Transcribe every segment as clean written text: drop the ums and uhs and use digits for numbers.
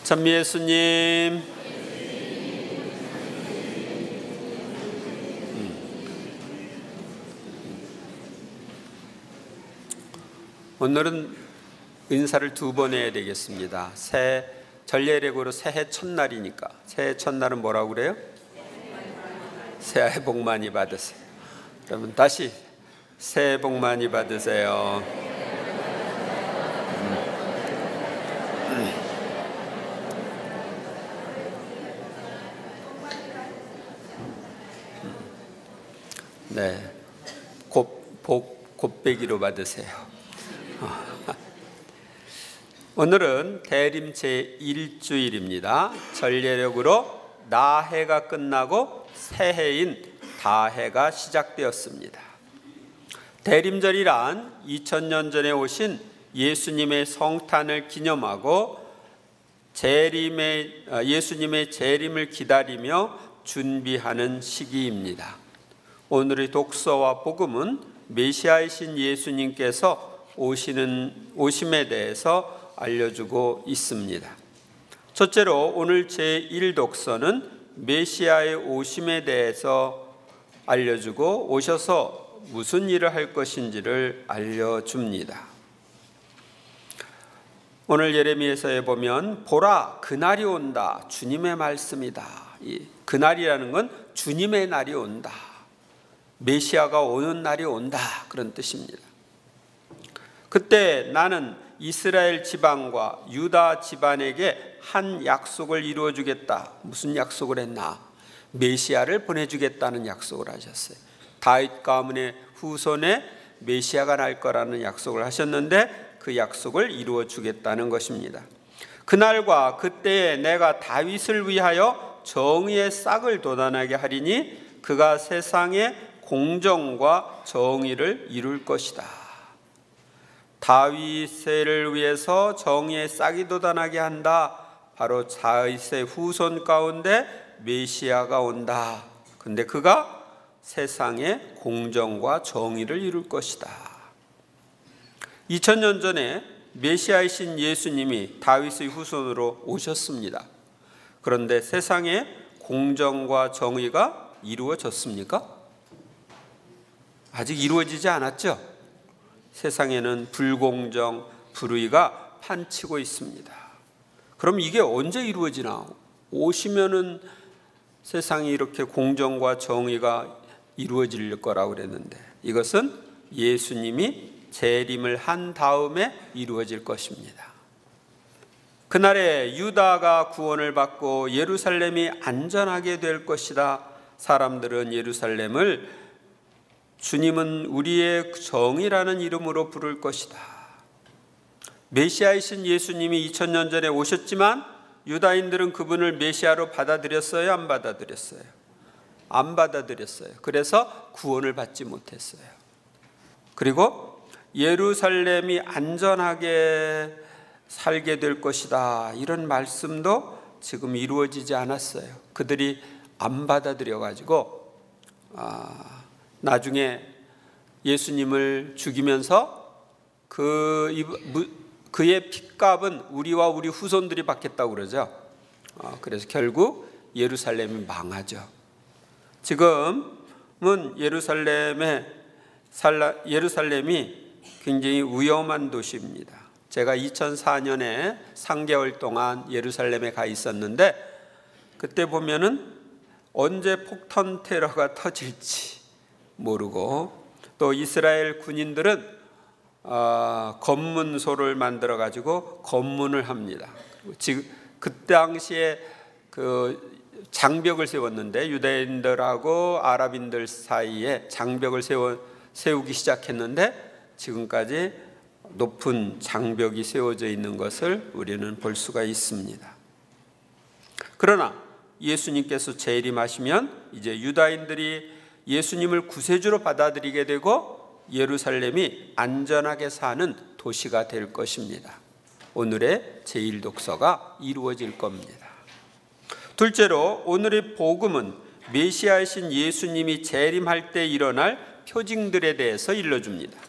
찬미 예수님. 오늘은 인사를 2번 해야 되겠습니다. 전례력으로 새해 첫날이니까. 새해 첫날은 뭐라고 그래요? 새해 복 많이 받으세요. 그러면 다시 새해 복 많이 받으세요. 네, 곱배기로 받으세요. 오늘은 대림 제1주일입니다. 전례력으로 나해가 끝나고 새해인 다해가 시작되었습니다. 대림절이란 2000년 전에 오신 예수님의 성탄을 기념하고 예수님의 재림을 기다리며 준비하는 시기입니다. 오늘의 독서와 복음은 메시아이신 예수님께서 오심에 대해서 알려주고 있습니다. 첫째로 오늘 제1독서는 메시아의 오심에 대해서 알려주고 오셔서 무슨 일을 할 것인지를 알려줍니다. 오늘 예레미야서에 보면 보라 그날이 온다, 주님의 말씀이다. 이 그날이라는 건 주님의 날이 온다, 메시아가 오는 날이 온다, 그런 뜻입니다. 그때 나는 이스라엘 지방과 유다 집안에게 한 약속을 이루어 주겠다. 무슨 약속을 했나? 메시아를 보내주겠다는 약속을 하셨어요. 다윗 가문의 후손에 메시아가 날 거라는 약속을 하셨는데 그 약속을 이루어 주겠다는 것입니다. 그날과 그때에 내가 다윗을 위하여 정의의 싹을 돋아나게 하리니 그가 세상에 공정과 정의를 이룰 것이다. 다윗을 위해서 정의의 싹이 돋아나게 한다. 바로 다윗의 후손 가운데 메시아가 온다. 근데 그가 세상에 공정과 정의를 이룰 것이다. 2000년 전에 메시아이신 예수님이 다윗의 후손으로 오셨습니다. 그런데 세상에 공정과 정의가 이루어졌습니까? 아직 이루어지지 않았죠. 세상에는 불공정, 불의가 판치고 있습니다. 그럼 이게 언제 이루어지나? 오시면은 세상이 이렇게 공정과 정의가 이루어질 거라고 그랬는데 이것은 예수님이 재림을 한 다음에 이루어질 것입니다. 그날에 유다가 구원을 받고 예루살렘이 안전하게 될 것이다. 사람들은 예루살렘을 주님은 우리의 정의라는 이름으로 부를 것이다. 메시아이신 예수님이 2000년 전에 오셨지만 유다인들은 그분을 메시아로 받아들였어요? 안 받아들였어요? 안 받아들였어요. 그래서 구원을 받지 못했어요. 그리고 예루살렘이 안전하게 살게 될 것이다, 이런 말씀도 지금 이루어지지 않았어요. 그들이 안 받아들여 가지고 나중에 예수님을 죽이면서 그의 핏값은 우리와 우리 후손들이 받겠다고 그러죠. 그래서 결국 예루살렘이 망하죠. 지금은 예루살렘이 굉장히 위험한 도시입니다. 제가 2004년에 3개월 동안 예루살렘에 가 있었는데 그때 보면은 언제 폭탄 테러가 터질지 모르고, 또 이스라엘 군인들은 검문소를 만들어 가지고 검문을 합니다. 지금 그 당시에 그 장벽을 세웠는데 유대인들하고 아랍인들 사이에 장벽을 세우기 시작했는데 지금까지 높은 장벽이 세워져 있는 것을 우리는 볼 수가 있습니다. 그러나 예수님께서 재림하시면 이제 유다인들이 예수님을 구세주로 받아들이게 되고 예루살렘이 안전하게 사는 도시가 될 것입니다. 오늘의 제1독서가 이루어질 겁니다. 둘째로 오늘의 복음은 메시아이신 예수님이 재림할 때 일어날 표징들에 대해서 일러줍니다.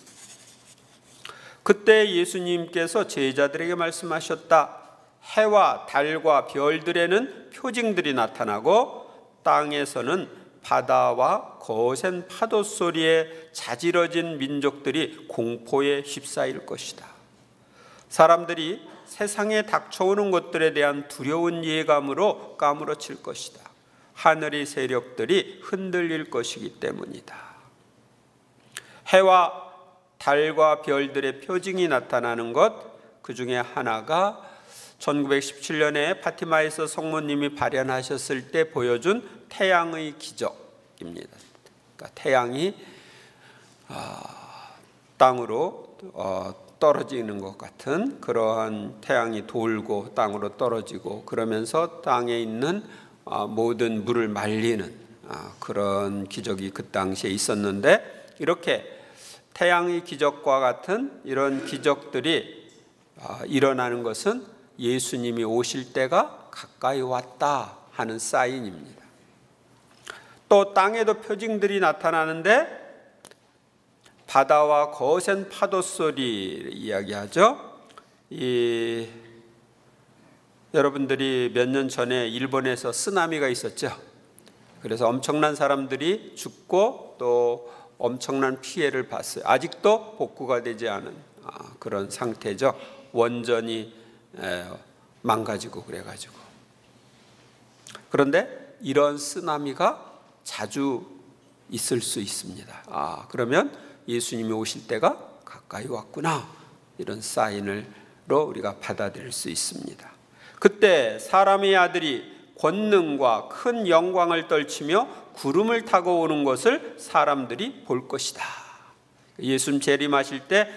그때 예수님께서 제자들에게 말씀하셨다. 해와 달과 별들에는 표징들이 나타나고 땅에서는 바다와 거센 파도 소리에 자지러진 민족들이 공포에 휩싸일 것이다. 사람들이 세상에 닥쳐오는 것들에 대한 두려운 예감으로 까무러칠 것이다. 하늘의 세력들이 흔들릴 것이기 때문이다. 해와 달과 별들의 표징이 나타나는 것, 그 중에 하나가 1917년에 파티마에서 성모님이 발현하셨을 때 보여준 태양의 기적입니다. 그러니까 태양이 땅으로 떨어지는 것 같은 그러한, 태양이 돌고 땅으로 떨어지고 그러면서 땅에 있는 모든 물을 말리는 그런 기적이 그 당시에 있었는데, 이렇게 태양의 기적과 같은 이런 기적들이 일어나는 것은 예수님이 오실 때가 가까이 왔다 하는 사인입니다. 또 땅에도 표징들이 나타나는데, 바다와 거센 파도 소리 이야기하죠. 여러분들이 몇 년 전에 일본에서 쓰나미가 있었죠. 그래서 엄청난 사람들이 죽고 또 엄청난 피해를 봤어요. 아직도 복구가 되지 않은 그런 상태죠. 원전이 망가지고 그래가지고. 그런데 이런 쓰나미가 자주 있을 수 있습니다. 그러면 예수님이 오실 때가 가까이 왔구나, 이런 사인으로 우리가 받아들일 수 있습니다. 그때 사람의 아들이 권능과 큰 영광을 떨치며 구름을 타고 오는 것을 사람들이 볼 것이다. 예수님 재림하실 때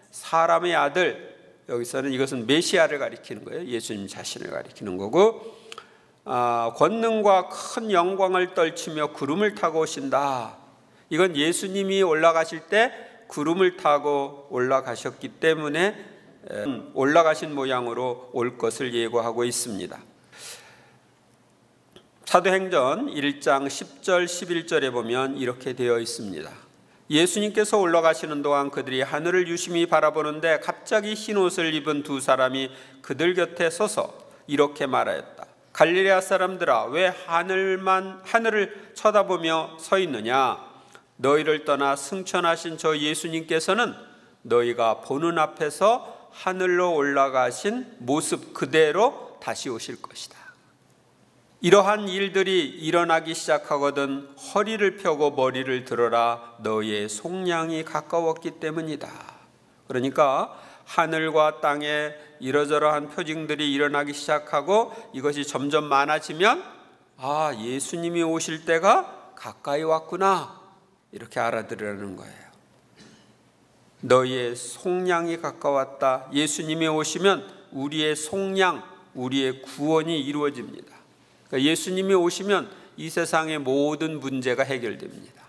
사람의 아들, 여기서는 이것은 메시아를 가리키는 거예요. 예수님 자신을 가리키는 거고, 권능과 큰 영광을 떨치며 구름을 타고 오신다. 이건 예수님이 올라가실 때 구름을 타고 올라가셨기 때문에 올라가신 모양으로 올 것을 예고하고 있습니다. 사도행전 1장 10절 11절에 보면 이렇게 되어 있습니다. 예수님께서 올라가시는 동안 그들이 하늘을 유심히 바라보는데 갑자기 흰 옷을 입은 두 사람이 그들 곁에 서서 이렇게 말하였다. 갈릴레아 사람들아, 왜 하늘을 쳐다보며 서 있느냐? 너희를 떠나 승천하신 저 예수님께서는 너희가 보는 앞에서 하늘로 올라가신 모습 그대로 다시 오실 것이다. 이러한 일들이 일어나기 시작하거든 허리를 펴고 머리를 들어라. 너희의 속량이 가까웠기 때문이다. 그러니까 하늘과 땅에 이러저러한 표징들이 일어나기 시작하고 이것이 점점 많아지면 예수님이 오실 때가 가까이 왔구나, 이렇게 알아들으라는 거예요. 너희의 속량이 가까웠다. 예수님이 오시면 우리의 속량, 우리의 구원이 이루어집니다. 그러니까 예수님이 오시면 이 세상의 모든 문제가 해결됩니다.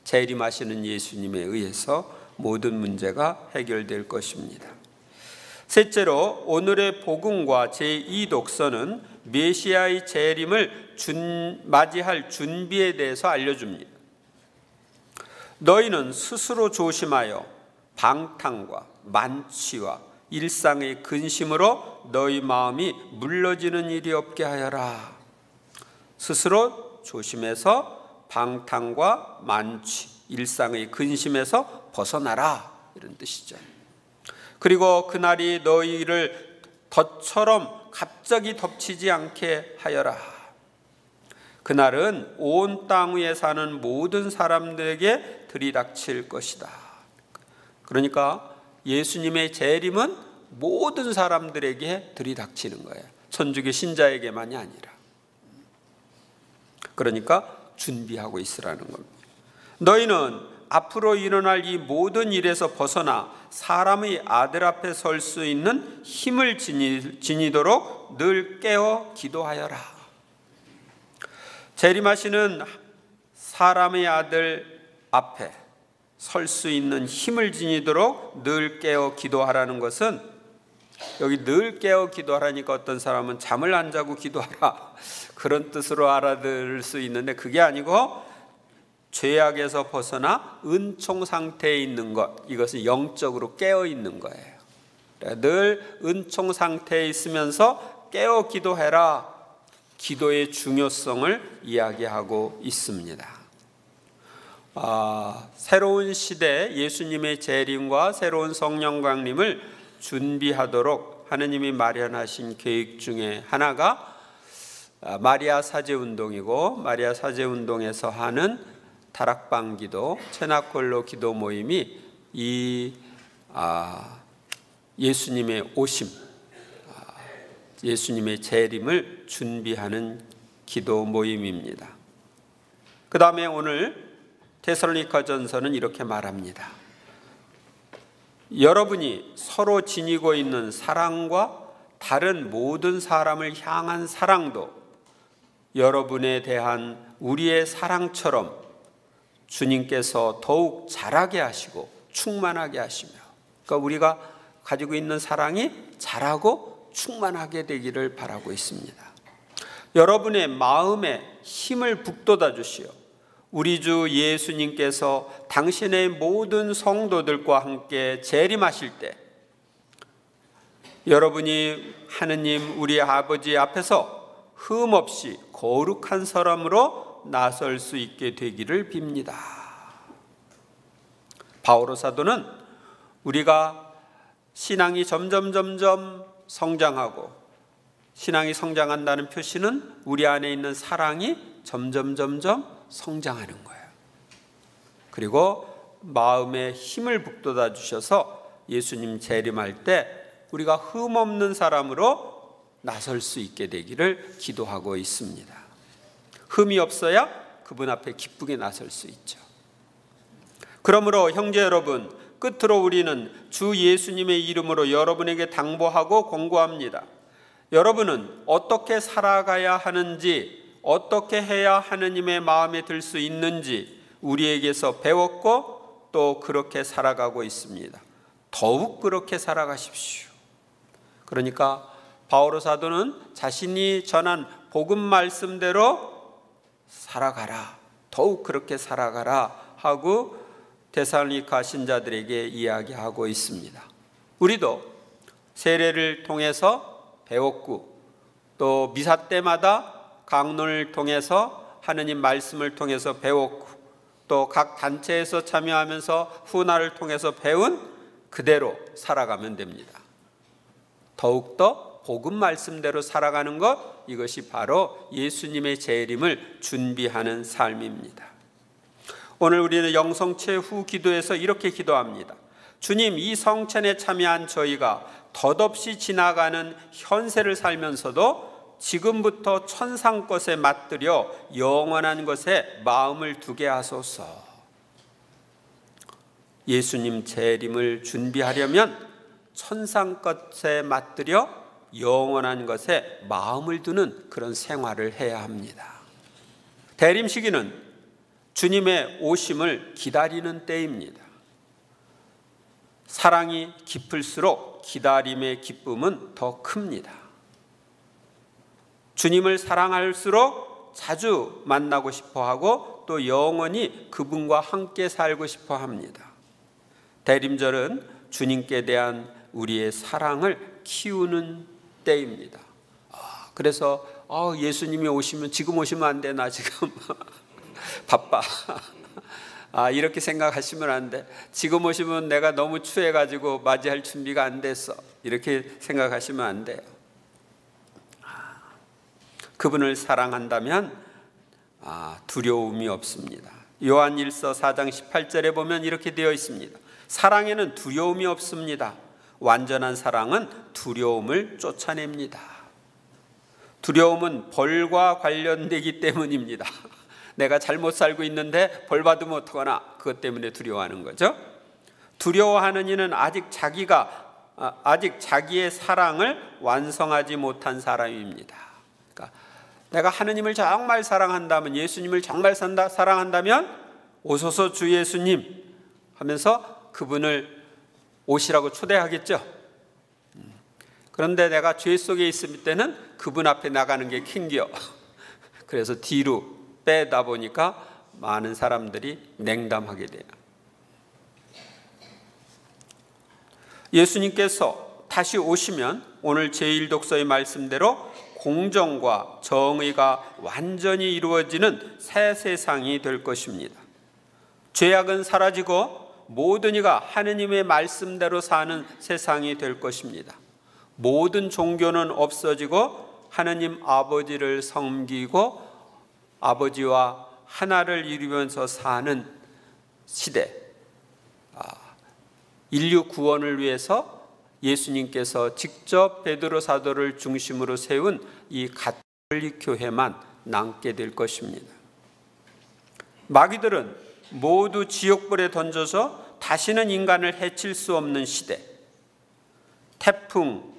재림하시는 예수님에 의해서 모든 문제가 해결될 것입니다. 셋째로, 오늘의 복음과 제2독서는 메시아의 재림을 맞이할 준비에 대해서 알려줍니다. 너희는 스스로 조심하여 방탕과 만취와 일상의 근심으로 너희 마음이 물러지는 일이 없게 하여라. 스스로 조심해서 방탕과 만취, 일상의 근심에서 벗어나라, 이런 뜻이죠. 그리고 그날이 너희를 덫처럼 갑자기 덮치지 않게 하여라. 그날은 온 땅 위에 사는 모든 사람들에게 들이닥칠 것이다. 그러니까 예수님의 재림은 모든 사람들에게 들이닥치는 거예요. 천주교 신자에게만이 아니라. 그러니까 준비하고 있으라는 겁니다. 너희는 앞으로 일어날 이 모든 일에서 벗어나 사람의 아들 앞에 설 수 있는 힘을 지니도록 늘 깨어 기도하여라. 재림하시는 사람의 아들 앞에 설 수 있는 힘을 지니도록 늘 깨어 기도하라는 것은, 여기 늘 깨어 기도하라니까 어떤 사람은 잠을 안 자고 기도하라, 그런 뜻으로 알아들을 수 있는데, 그게 아니고 죄악에서 벗어나 은총 상태에 있는 것, 이것은 영적으로 깨어 있는 거예요. 늘 은총 상태에 있으면서 깨어 기도해라. 기도의 중요성을 이야기하고 있습니다. 새로운 시대 예수님의 재림과 새로운 성령 강림을 준비하도록 하느님이 마련하신 계획 중에 하나가 마리아 사제운동이고, 마리아 사제운동에서 하는 다락방 기도, 체나콜로 기도 모임이 이 예수님의 오심, 예수님의 재림을 준비하는 기도 모임입니다. 그 다음에 오늘 데살로니가전서는 이렇게 말합니다. 여러분이 서로 지니고 있는 사랑과 다른 모든 사람을 향한 사랑도 여러분에 대한 우리의 사랑처럼 주님께서 더욱 자라게 하시고 충만하게 하시며, 그러니까 우리가 가지고 있는 사랑이 자라고 충만하게 되기를 바라고 있습니다. 여러분의 마음에 힘을 북돋아 주시어 우리 주 예수님께서 당신의 모든 성도들과 함께 재림하실 때 여러분이 하느님 우리 아버지 앞에서 흠없이 거룩한 사람으로 나설 수 있게 되기를 빕니다. 바오로 사도는 우리가 신앙이 점점 성장하고, 신앙이 성장한다는 표시는 우리 안에 있는 사랑이 점점 성장하는 거예요. 그리고 마음에 힘을 북돋아 주셔서 예수님 재림할 때 우리가 흠없는 사람으로 나설 수 있게 되기를 기도하고 있습니다. 흠이 없어야 그분 앞에 기쁘게 나설 수 있죠. 그러므로 형제 여러분, 끝으로 우리는 주 예수님의 이름으로 여러분에게 당부하고 권고합니다. 여러분은 어떻게 살아가야 하는지, 어떻게 해야 하느님의 마음에 들 수 있는지 우리에게서 배웠고 또 그렇게 살아가고 있습니다. 더욱 그렇게 살아가십시오. 그러니까 바오로 사도는 자신이 전한 복음 말씀대로 살아가라, 더욱 그렇게 살아가라 하고 데살로니가 신자들에게 이야기하고 있습니다. 우리도 세례를 통해서 배웠고, 또 미사 때마다 강론을 통해서 하느님 말씀을 통해서 배웠고, 또 각 단체에서 참여하면서 훈화를 통해서 배운 그대로 살아가면 됩니다. 더욱더 복음 말씀대로 살아가는 것, 이것이 바로 예수님의 재림을 준비하는 삶입니다. 오늘 우리는 영성체 후 기도에서 이렇게 기도합니다. 주님, 이 성찬에 참여한 저희가 덧없이 지나가는 현세를 살면서도 지금부터 천상 것에 맞들여 영원한 것에 마음을 두게 하소서. 예수님 재림을 준비하려면 천상 것에 맞들여 영원한 것에 마음을 두는 그런 생활을 해야 합니다. 대림 시기는 주님의 오심을 기다리는 때입니다. 사랑이 깊을수록 기다림의 기쁨은 더 큽니다. 주님을 사랑할수록 자주 만나고 싶어 하고 또 영원히 그분과 함께 살고 싶어 합니다. 대림절은 주님께 대한 우리의 사랑을 키우는 때입니다. 그래서 예수님이 오시면 지금 오시면 안 돼, 나 지금 바빠. 이렇게 생각하시면 안 돼. 지금 오시면 내가 너무 추해가지고 맞이할 준비가 안 됐어, 이렇게 생각하시면 안 돼요. 그분을 사랑한다면 두려움이 없습니다. 요한일서 4장 18절에 보면 이렇게 되어 있습니다. 사랑에는 두려움이 없습니다. 완전한 사랑은 두려움을 쫓아냅니다. 두려움은 벌과 관련되기 때문입니다. 내가 잘못 살고 있는데 벌 받으면 어떡하나, 그것 때문에 두려워하는 거죠. 두려워하는 이는 아직 자기의 사랑을 완성하지 못한 사람입니다. 그러니까 내가 하느님을 정말 사랑한다면, 예수님을 정말 사랑한다면 오소서 주 예수님 하면서 그분을 오시라고 초대하겠죠. 그런데 내가 죄 속에 있을 때는 그분 앞에 나가는 게 킹겨. 그래서 뒤로 빼다 보니까 많은 사람들이 냉담하게 돼요. 예수님께서 다시 오시면 오늘 제1독서의 말씀대로 공정과 정의가 완전히 이루어지는 새 세상이 될 것입니다. 죄악은 사라지고 모든 이가 하느님의 말씀대로 사는 세상이 될 것입니다. 모든 종교는 없어지고 하느님 아버지를 섬기고 아버지와 하나를 이루면서 사는 시대, 인류 구원을 위해서 예수님께서 직접 베드로 사도를 중심으로 세운 이 가톨릭 교회만 남게 될 것입니다. 마귀들은 모두 지옥불에 던져서 다시는 인간을 해칠 수 없는 시대, 태풍,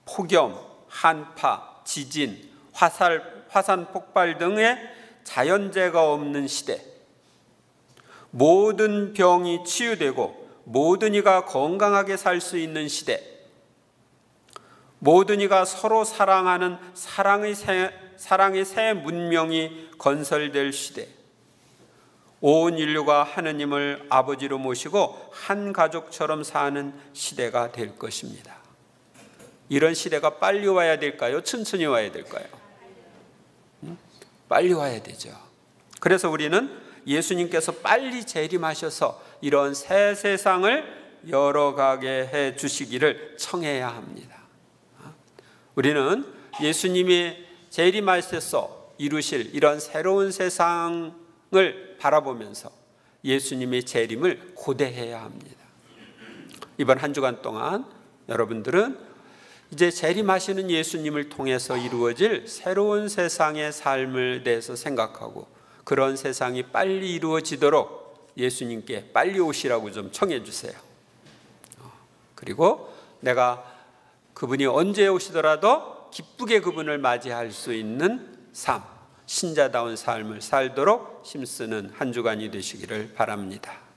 폭염, 한파, 지진, 화산 폭발 등의 자연재해가 없는 시대, 모든 병이 치유되고 모든 이가 건강하게 살 수 있는 시대, 모든 이가 서로 사랑하는 사랑의 새 문명이 건설될 시대, 온 인류가 하느님을 아버지로 모시고 한 가족처럼 사는 시대가 될 것입니다. 이런 시대가 빨리 와야 될까요? 천천히 와야 될까요? 빨리 와야 되죠. 그래서 우리는 예수님께서 빨리 재림하셔서 이런 새 세상을 열어가게 해 주시기를 청해야 합니다. 우리는 예수님이 재림하셔서 이루실 이런 새로운 세상을 바라보면서 예수님의 재림을 고대해야 합니다. 이번 한 주간 동안 여러분들은 이제 재림하시는 예수님을 통해서 이루어질 새로운 세상의 삶을 대해서 생각하고 그런 세상이 빨리 이루어지도록 예수님께 빨리 오시라고 좀 청해 주세요. 그리고 내가 그분이 언제 오시더라도 기쁘게 그분을 맞이할 수 있는 삶, 신자다운 삶을 살도록 힘쓰는 한 주간이 되시기를 바랍니다.